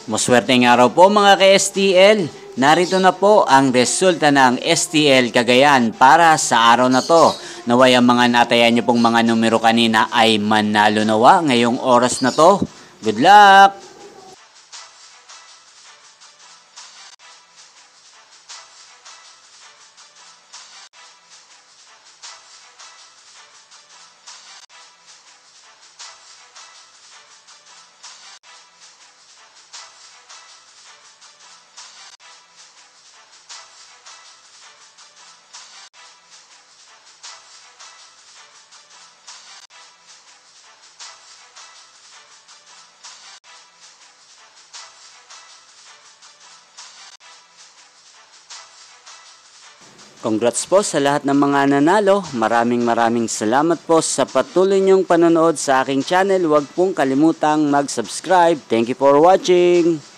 Maswerteng araw po mga ka-STL. Narito na po ang resulta ng STL Cagayan para sa araw na to. Naway ang mga natayan nyo pong mga numero kanina ay manalo nawa ngayong oras na to. Good luck! Congrats po sa lahat ng mga nanalo. Maraming salamat po sa patuloy niyong panonood sa aking channel. Huwag pong kalimutang mag-subscribe. Thank you for watching.